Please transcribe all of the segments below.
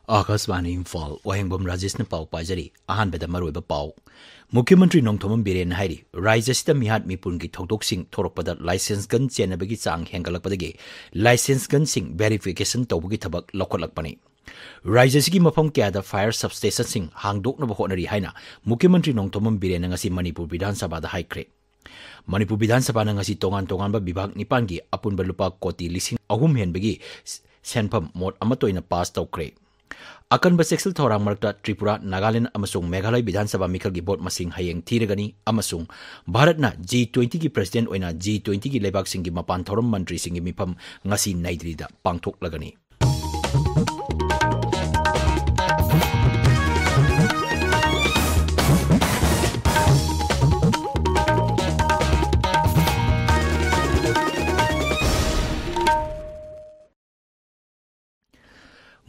Akaswani Imphal, Wahengbam Rajesh na pau pajari, ahanbeda maroiba pau. Mukhyamatri Nongthomam Biren hairi, Rajesita mihat mipungi thokdok sing thoroppada license gun chenabagi chang hengalakpadagi, license gun sing verification tawbagi thabak lokholakpani. Rajesigi mafam kyada fire substation sing hangdoknaba hotnari haina, Mukhyamatri Nongthomam Biren ngasi Manipur Vidhan Sabha da haikre. Manipur Vidhan Sabha ngasi tongan-tongan ba bibhag nipangi apunba lupa koti lising ahum henbagi senpham mot amatoina pass tawkre. Akan Seksel Thorang Markta Tripura, Nagaland amasung Meghalaya Vidhan Sabha Mikal gi bot masing hayeng tiragani amasung Bharat na G20 ki president oina G20 ki lebak sing gi mapan thorom mantri sing gi mifam ngasi naidrida pangthok lagani.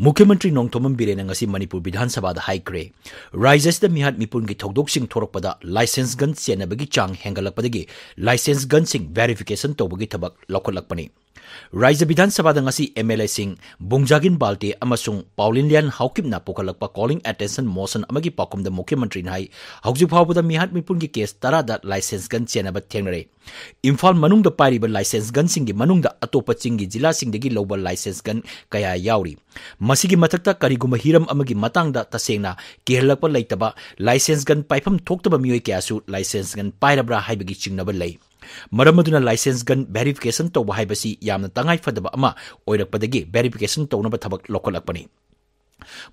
Mukhyamatri Nongthomam Biren ngasi Manipur Vidhan Sabha da haikre. Rajes da mihat mipun gi thokdok sing thorakpada license gun chenabagi chang hengalakpadagi license gun sing verification tawbagi thabak lokholakpani. Raja Vidhan Sabha da ngasi MLA sing Bungjagin Balte amasung Paulinlian Haukipna pokalakpa calling attention motion amagi pakum da Mukhyamatri nai hauju phawda mihat mipun gi case tara da license gun chenaba thengnare. Imphal manung da pariba license gun sing gi manung da atopa chingi jila sing dagi loba license gun kaya yauri. Masigi matakta kariguma hiram amagi matangda tasengna kehlakpa leitaba license gun paifam thoktaba mioi kyasu license gun pairabra haibagi chingnaba lei. Maramaduna license gun verification tawba haibasi yamna tangai fadaba ama oirakpadagi verification tawnaba thabak lokholakpani.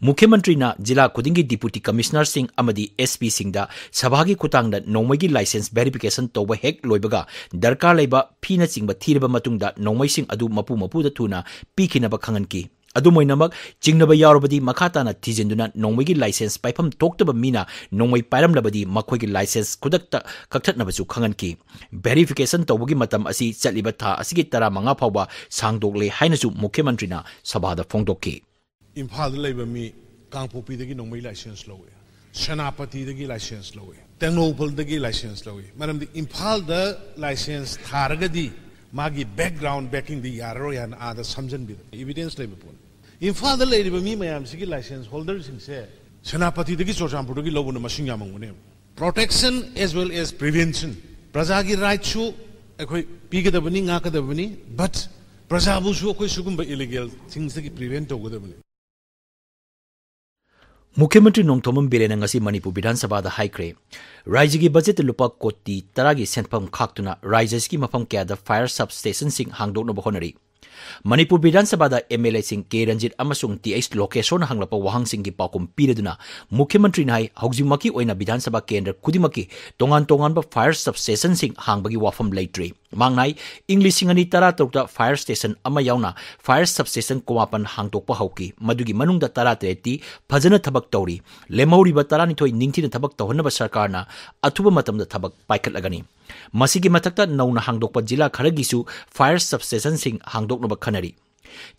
Mukhyamatri na jila kudingi deputy commissioner sing amadi SP singda sabhagi kutangda nongmai license verification tawba hek loibaga darkar leiba phina chingba thiraba matungda nongmai sing adu mapu da thuna pikinaba khanganki. Adumoinamak chingnaba yaurabadi makhatana thijenduna nongmai license paifam thoktaba mina nongmai pairamlabadi makhoi license kudakta kakthatnabasu khanganki. Verification tawbagi matam asi chatliba tha asigi tara manga phawba sangdokle hainasu Mukhyamatri na sabhada phongdokki. Imphal leba mi Gangte dagi nongmai license lawe, Senapati dagi license lawe, Tengnopal dagi license lawe. Madam the Imphal the license tharagadi magi background backing the yaro yan ada samjan bid evidence leba pon. Imphal the leba mi mayam sigi license holders sing se Senapati dagi Chochampur dagi lobu na masing yamang mune. Protection as well as prevention. Prajagi right chu ekoi pigadabani ngakadabani but prajabu chu ekoi sugumba illegal things ki prevent togadabani. Mukhyamatri Nongthomam Biren ngasi Manipur Vidhan Sabha da haikre. Raijigi budget lupa koti taragi senpham khaktuna Rajeski mafam kyada fire substation sing hangdokna bahonari. Manipur Vidhan Sabha da MLA sing K Ranjit amasung TH location hanglapa wahang sing gi pakum pireduna Mukhyamatri nai haujimaki oina Vidhan Sabha kendra kudimaki tongan ba fire substation sing hangbagi wafam leitre. Mangnai English singani tara tokta fire station ama yauna fire substation komapan hangtokpa hauki madugi manungda tara treti phajana thabak tawri lemhauri ba tara ni thoi ningthina thabak tawhannaba sarkarna athuba matamda thabak paikhatlagani. Masigi matakta nauna hangdokpa jila kharagisu fire substation sing hangdoknaba khanari.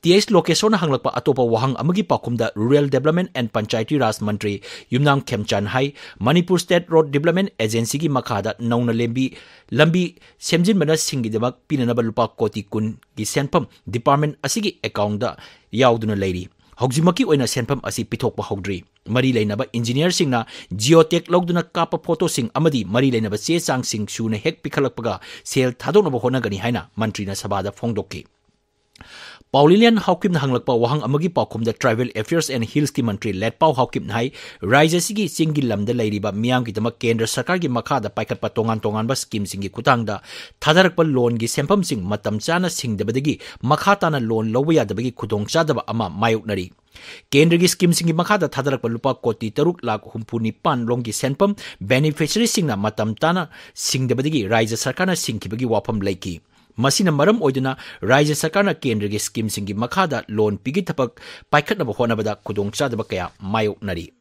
TH location hanglakpa atopa wahang amagi pakumda Rural Development and Panchayati Raj Mantri Yumnam Khemchan hai Manipur State Road Development Agency gi makhada nauna lambi semjin bana singidamak pinanaba lupa koti kun gi senpham department asigi account da yauduna leiri. Haujimaki oina senpham asi pithokpa hogdri. Mari leinaba engineer singna geotech logduna kapa photo sing amadi mari leinaba che chang sing suna hek pikhalakpaga sel thadoknaba honagani haina mantri na sabada phongdokki. Paulinlian Haukip na hanglakpa wahang amagi pakum da Tribal Affairs and Hills ki mantri Letpau Haukip na hai Rajesigi singi lamda lairiba miyam ki tamak kendra sarkar gi makhada paikatpa tongan ba scheme singi kutangda thadarakpa loan gi sempam sing matam chana singdabadagi makhatana loan lawya dabagi khudong chadaba ama mayoknari. Kendra gi scheme singi makhada thadarakpa lupa koti 3,67,000 longi senpam beneficiary singna matam tana singdabadagi Raja sarkarna singkibagi wafam laiki. Masina maram oiduna Raja Sarkarna Kendra scheme singi makhada loan pigi thapak paikhatnaba honabada khudong chadaba kaya mayoknari.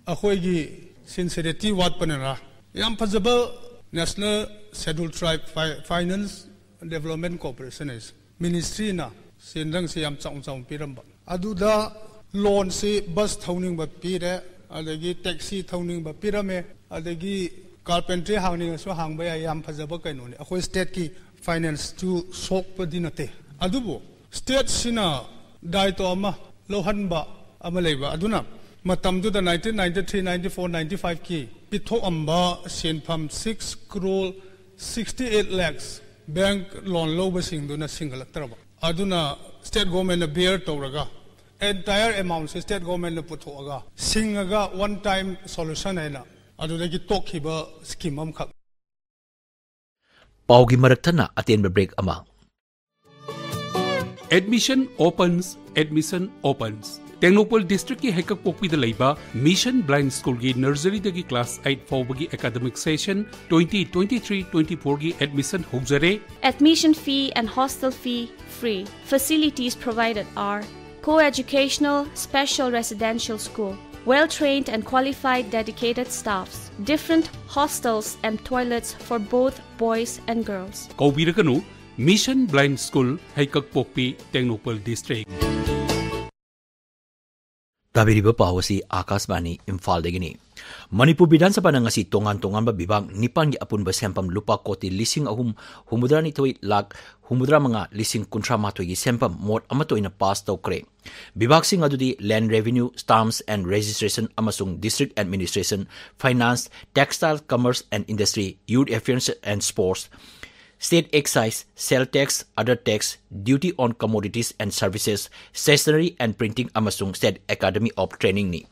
Akhoigi sincerity wat panera yam phajaba National Scheduled Tribe Finance Development Corporation is ministry na sendang se yam chong piramba aduda loan se bus thauning ba pire adagi taxi thauning ba pirame adagi carpentry hangning so hangba yam phajaba kaino ne akhoi state ki finance to sok padinate adubo state sina daito ama lohanba ama leiba aduna matam du da 1993 94 95 ki pitho amba senpham 6 crore 68 lakhs bank loan lo ba sing du na single traba aduna state government na bear toraga entire amount state government na putho aga singaga one time solution aina aduna ki tokhiba scheme am khak paugi maraktana atenba break ama Admission opens. Technopol District ki Hekak Pokpi da Laiba Mission Blind School ki Nursery dagi Class 8 Fawbagi Academic Session 2023-24 ki admission hojare. Admission fee and hostel fee free. Facilities provided are co-educational special residential school, well-trained and qualified dedicated staffs, different hostels and toilets for both boys and girls. Kaubiraganu Mission Blind School Hekak Pokpi Technopol District. Tabiriba pawasi Akasbani Imphal degini. Manipur Bidan Sabha na ngasi tongan-tongan ba bibang nipan gi apun ba sempam lupa koti lising ahum humudra ni toy lak humudra mga lising kuntra matoi gi sempam mot amatoi na pass tawkre. Bibag sing adudi land revenue, stamps and registration amasung district administration, finance, textile, commerce and industry, youth affairs and sports, state excise, sale tax, other tax, duty on commodities and services, stationery and printing amasung state academy of training ni.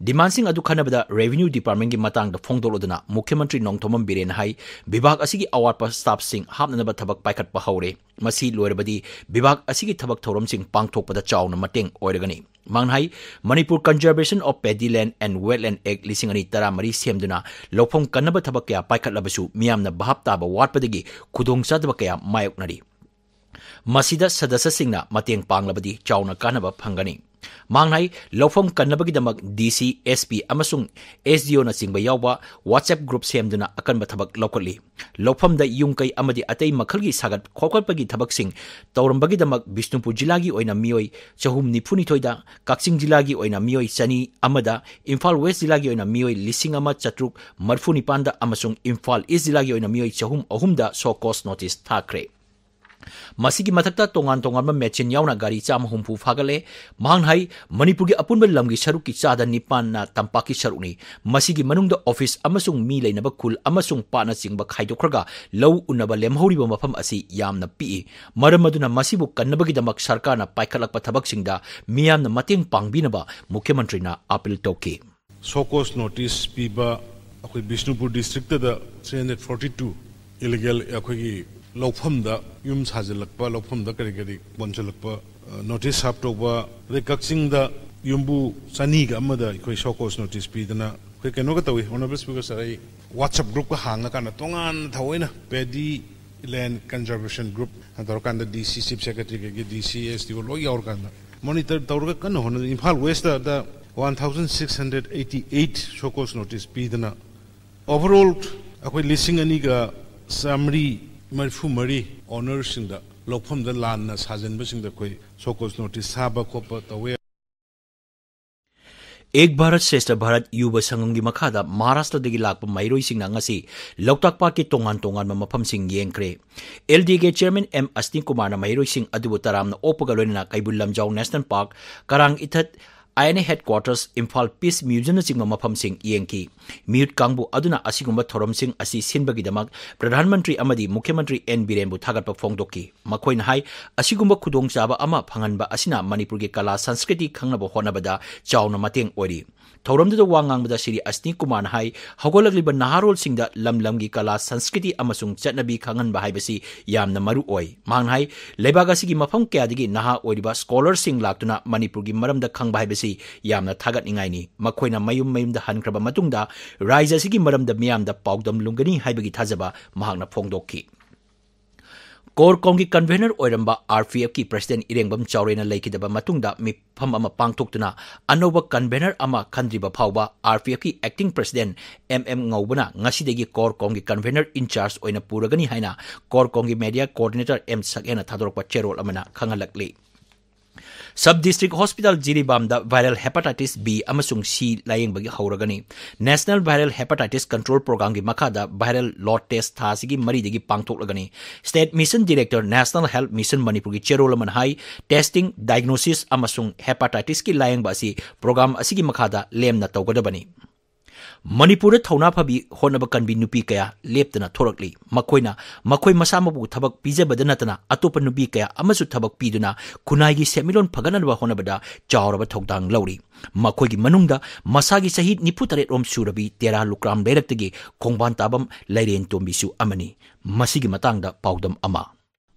Dimansing adu khanabada revenue department gi matang da phongdolodana Mukhyamantri Nongthomam Biren hai bibag asigi award pa staff sing hapnanaba thabak paikat pa haure masi loirabadi bibag asigi thabak thorom sing pangthokpada chawna mateng oiragani manghai Manipur Conservation of Paddyland and Wetland Act lising ani tara mari semduna lofom kanaba thabak kya paikat labasu miyamna bahap taba watpadagi khudong sadaba kya mayoknari masida sadasa singna mateng panglabadi chawna kanaba phangani mangnai lofom kannabagi damak DC SP amasung SDO na singba yawba WhatsApp group semduna akan bathabak lokali lofom da yungkai amadi atei makhalgi sagat khokhalpagi thabak sing tawrambagi damak Bishnupur jilagi oina mioi chahum nifuni thoida Kaksing jilagi oina mioi chani amada Imphal West jilagi oina mioi lising ama chatruk marfuni panda amasung Imphal East jilagi oina mioi chahum ahumda so cause notice thakre masigi mathakta tongan ma mechin yauna gari cham humpu phagale manghai Manipur gi apunba lamgi saruk ki chada nipan na tampaki sarukni masigi manungda office amasung mi leinaba khul amasung pana chingba khaidokraga low unaba lemhoriba mafam asi yamna pi maramaduna masibu kannabagi damak sarkar na paikhalakpa thabak singda miyamna mateng pangbinaba Mukhyamantri na appeal toki sokos notice piba akoi Bishnupur district da 342 illegal akoi lofam da yum sajalakpa lofam da kari kari bonjalakpa notice hap toba re Kaksing da yumbu sani ga amada koi shokos notice pi dana koi keno ga tawi honorable speaker sarai WhatsApp group ka hanga kana tongan thawaina Paddy Land Conservation Group ador kan da DC chief secretary ke DC SDO lo yaur kan monitor tawra kan hon Imphal West da 1688 shokos notice pi dana overall akoi lising ani ga samri Marfu Mari honors in the Lopum the land as has in missing the Koi Sokos notice Saba Kopa away. Ek Bharat Shrestha Bharat Yuba Sangam gi makhada Maharashtra dagi lakpa mairoi sing na ngasi Loktak Park ki tongan ma mafam sing yengkre LDG chairman M Astin Kumar na mairoi sing adubu taram na opagaloin na Kaibul Lamjau National Park Karang Ithat INA headquarters Imphal Peace Museum na singma mafam sing yengki mute kangbu aduna asigumba thorom sing asi sinbagi damak Pradhan Mantri amadi Mukhyamantri N Biren bu thagatpa phongdoki makoina hai asigumba khudong chaba ama phanganba asina Manipur gi kala sanskriti khangnaba honabada chawna mateng ori thoramda wangangbada Shri Asni Kumar hai hogolagliba naharol singda lamlamgi kala sanskriti amasung chatnabi khanganba haibasi yamna maru oi manghai lebagasi gi mafam kyadigi naha oriba scholar sing laktuna Manipur gi maramda khangba haibasi yamna thagat ingai ni makoina mayum da hankraba matungda raija sigi maramda miyamda paudam lungani haibagi thajaba mahakna phongdokki Kor Kongi convener oiramba RPF ki president Irengbam Chaurena laikidaba matungda mifam ama pangthoktuna anoba convener ama khandriba phawba RPF ki acting president MM Ngaubana ngasidegi Kor Kongi convener in charge oina puragani haina Kor Kongi media coordinator M Sakhena thadorokpa cherol amana khangalakli सब district hospital Jiribam दा viral hepatitis B अमसुंग C लायेंग बगी हौरगनी national viral hepatitis control programme की मखादा viral lot test थासिगी मरीदगी पांगथोकलगनी state mission director national health mission Manipur की चेरोलमन हाई टेस्टिंग डायग्नोसिस अमसुंग हेपेटाइटिस की लायेंग बासी प्रोग्राम असिगी मखादा लेमना तौगदबनी मणिपुर थौना फबी होनब कनबी नुपी कया लेप्तना थोरकली मखोई मसामबु थबक पिजबद नतना अतोप नुपी कया अमसु थबक पिदुना खुनाईगी सेमिलोन फगननब होनबदा चावरब थौदांग लौरी मखोईगी मनुंगदा मसागी सही 93 रोम सुरबी 13 लुक्राम लेरक्तगी खोंबान ताबम लैरेन तोंबिसु अमनी मसिगी मतंगदा पाउदम अमा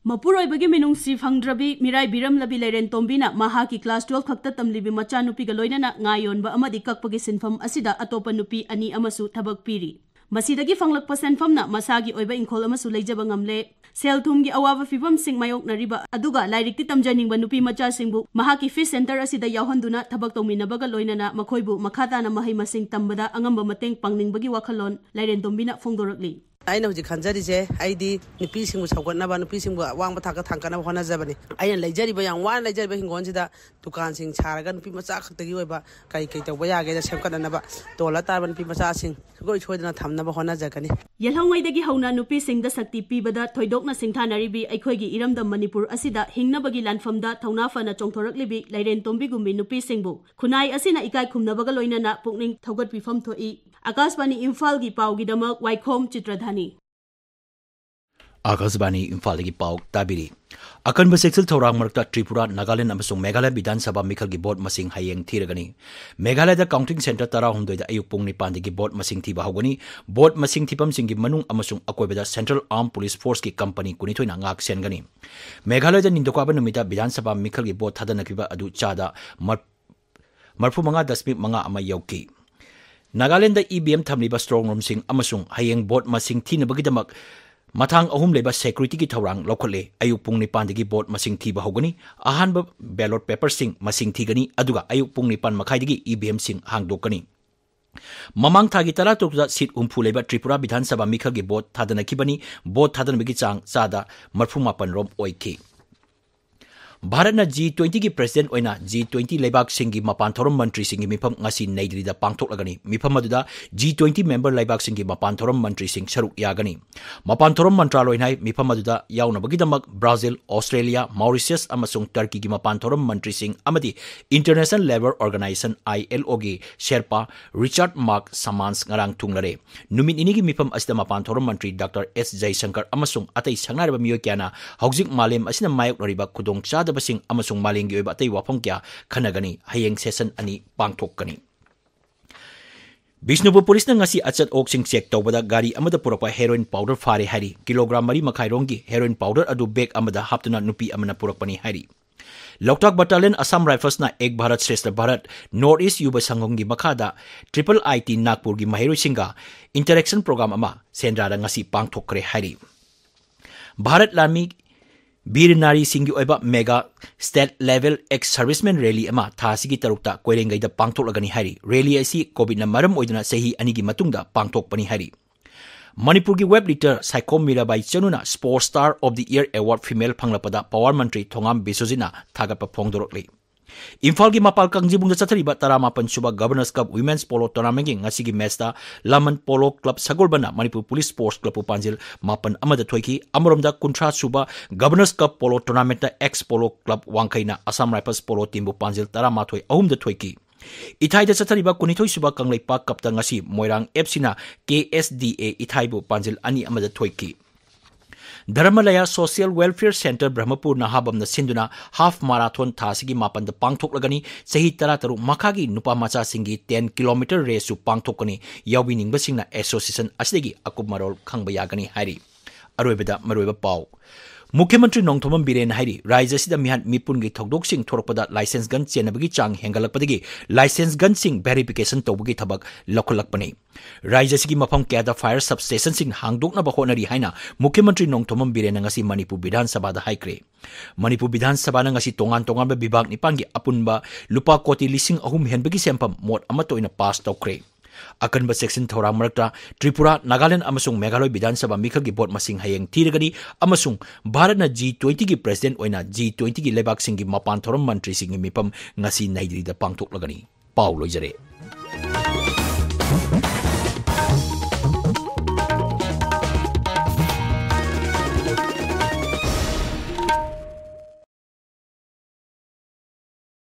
मपुरोइबगी मिनुंगसी फंगद्रबी मिराई बिरम लबी लेरेन तोंबिना महाकी क्लास 12 खक्ता तमलिबी मचा नुपी गलोइना ngayon ba amadi kakpagi sinfam asida atopa nupi ani amasu thabak piri masidagi fanglakpa senfamna masagi oiba inkhol amasu leijaba ngamle selthumgi awaba fibam sing mayok nariba aduga lairikti tamjaningba nupi macha singbu mahaki fish center asida yawhanduna thabak tawminabaga loinana makhoibu makhata na mahai masing tambada angamba mateng pangningbagi wakhalon lairen tombina fongdorakli aina huji khanjari je aidi nupi singbu sawgatna ba nupi singbu wangba thaka thangkana hona jabani aina leijari ba yang wan leijari ba hingon sida dukan sing charaga nupi macha khaktagi oiba kai kai tawba yage da semkana ba tola tar nupi macha sing goi choidana thamna ba hona jagani yelhongwaidagi hauna nupi singda sakti pibada thoidokna singthanaribi aikhoigi iramda manipur asida hingnabagi lanfamda thauna fana chongthoraklibi lairen tombi gumbi nupi singbu khunai asina ikai khumnabaga loinana pukning thogat pifam thoi Akashvani Imphal की पाव की दमक वाइखोम चित्रधानी आकाशवाणी इम्फाल की पाव ताबिरी अकनब सेक्सल थौरांग मरकता त्रिपुरा नागालैंड अमसुंग मेघालय विधानसभा मिखल की board मसिंग हयेंग थीरगनी Meghalaya दा counting centre 13 दा अयुक पुंग 9 की board मसिंग थीबा होगनी board मसिंग थीपम सिंग की मनुंग अमसुंग अकोइबदा central arm police force की company कुनिथोइना ngak सेनगनी Meghalaya दा निंदोकाबा नुमिता विधानसभा मिखल की बोर्ड थादनकिबा अदु चादा मरफु मंगा दशमिक मंगा अमा यौकी नागालैंड EBM थमलिबा स्ट्रॉन्ग रूम सिंग अमसुंग हयेंग बोर्ड मसिंग थीनबगिदमक मथांग अहुम लेबा सेक्यूरिटी की थौरांग लौखले अयुक पुंग 9 की बोर्ड मसिंग थीबा होगनी अहानब बैलेट पेपर सिंग मसिंग थीगनी अदुगा अयुक पुंग 9 मखाइदगी EBM सिंग हांगदोकनी ममांग थागी तरा तोकदा सीट उम्फु लेबा त्रिपुरा विधानसभा मिखल की बोर्ड थादनकिबनी बोर्ड थादनबगी चांग चादा 35 रोम ओइखी भारत ना G20 की प्रेसिडेंट ओइना G20 लेबाक सिंगी मपान थोरम मंत्री सिंगी मिफम ngasi नैद्रीदा पांगथोकलगनी मिफम अदुदा G20 मेंबर लेबाक सिंगी मपान थोरम मंत्री सिंग सरुक यागनी मपान थोरम मंत्रालय नाय मिफम अदुदा याउनबगिदमक ब्राजील ऑस्ट्रेलिया मॉरिशस अमसुंग टर्की की मपान थोरम मंत्री सिंग अमदी इंटरनेशनल लेबर ऑर्गेनाइजेशन ILO गी शेरपा रिचर्ड मार्क समांस ngarang थुंगलरे नुमित इनी की मिफम असिदा मपान थोरम मंत्री डॉक्टर S जयशंकर अमसुंग अतै संगनारबा मियो क्याना हौजिक मालेम असिना मायक नरिबा खुदोंग चाद बसिंग अमसुंग मालेंगी ओइबा अतै वाफम क्या खनगनी हयेंग सेशन अनि पांगथोकनी बिष्णुपुर पुलिस ने ngasi अचत ओक्सिंग चेक तौबदा गाड़ी अमदा पुरपा हेरोइन पाउडर फारे हरी किलोग्राम 3 मखाइरोंगी हेरोइन पाउडर अदु बेग अमदा हापतुना नुपी अमना पुरकपनी हरी लोकटाक बटालियन असम राइफल्स ना एक भारत श्रेष्ठ भारत नॉर्थ ईस्ट युवा संघोंगी मखादा IIIT नागपुर की महिरोइसिंगा इंटरेक्शन प्रोग्राम अमा सेंद्रादा ngasi पांगथोकरे हरी भारत लामी वीर नारी सिंगी ओइबा mega state level ex serviceman rally अमा थासिगी तरुक्ता कोइरेंगैदा पांगथोकलगनी हरी रैली असि कोविड ना मरम ओइदना सही अनिगी मतुंगदा पांगथोकपनी हरी मणिपुर की वेब लीडर साइकोम मीराबाई चनुना sports star of the year award female फंगलपदा पावर मंत्री थोंगाम बिसोजिना थागप फोंगदोरकले इम्फाल की मपाल कंगजिबुंग चथरिबा 19 सुबा governors cup women's polo tournament की ngasi मैचता लामन पोलो क्लब सगोलबना मणिपुर पुलिस स्पोर्ट्स क्लब पांजिल 9 अमदा थोइकी अमरोमदा 19 सुबा गवर्नर्स कप पोलो टूर्नामेंट एक्स पोलो क्लब वांखैना असम राइफल्स पोलो टीम पांजिल 13 अहुमदा थोइकी इथाइदा चथरिबा 19 सुबा कंगलेपा कपता ngasi मोइरांग एफसीना KSDA इथाइबु पांजिल 2 अमदा थोइकी धर्मलया सोशल वेलफेयर सेंटर ब्रह्मपुर नाहाबम सिंधुना हाफ माराथन थासिगी मापन पांगथोकलगनी सही 13 मखागी नुपा मचा सिंगी 10 किलोमीटर रेसु पांगथोकनी याविनिंगबसिंगना एसोसिएशन असिदगी अकुब मरोल खंगबा यागनी हारी अरोइबदा मरोइबा पाव मुख्यमंत्री नोंथोमम बिरेन हाइरी राज्य सिदा मिहान मिपुन की थोकदोक सिंग थोरकपदा लाइसेंस गन चेनबगी चांग हेंगलकपदगी लाइसेंस गन सिंग वेरिफिकेशन तौबगी थबक लखलकपने राज्य सिगी मफम क्यादा फायर सब स्टेशन सिंग हांगदोकना बहोनरी हाइना मुख्यमंत्री नोंथोमम बिरेन ngasi मणिपुर विधानसभा दा हाइक्रे मणिपुर विधानसभा ngasi तोंगान तोंगान विभाग निपान की अपुनबा लुपा कोटी लिसिंग अहुम हेनबगी सेंपम मोट अमतोइना पास तौक्रे अकनब सेक्शन थौरांग मरक्ता त्रिपुरा नागालैंड अमसुंग मेघालय विधानसभा मिखल की बोट मसिंग हयेंग थीरगनी अमसुंग भारत G20 की प्रेसिडेंट ओइना G20 की लेबाक सिंग की मपान थौरम मंत्री सिंग मिपम ngasi naidri da pangthok lagani पाउ लोइजरे।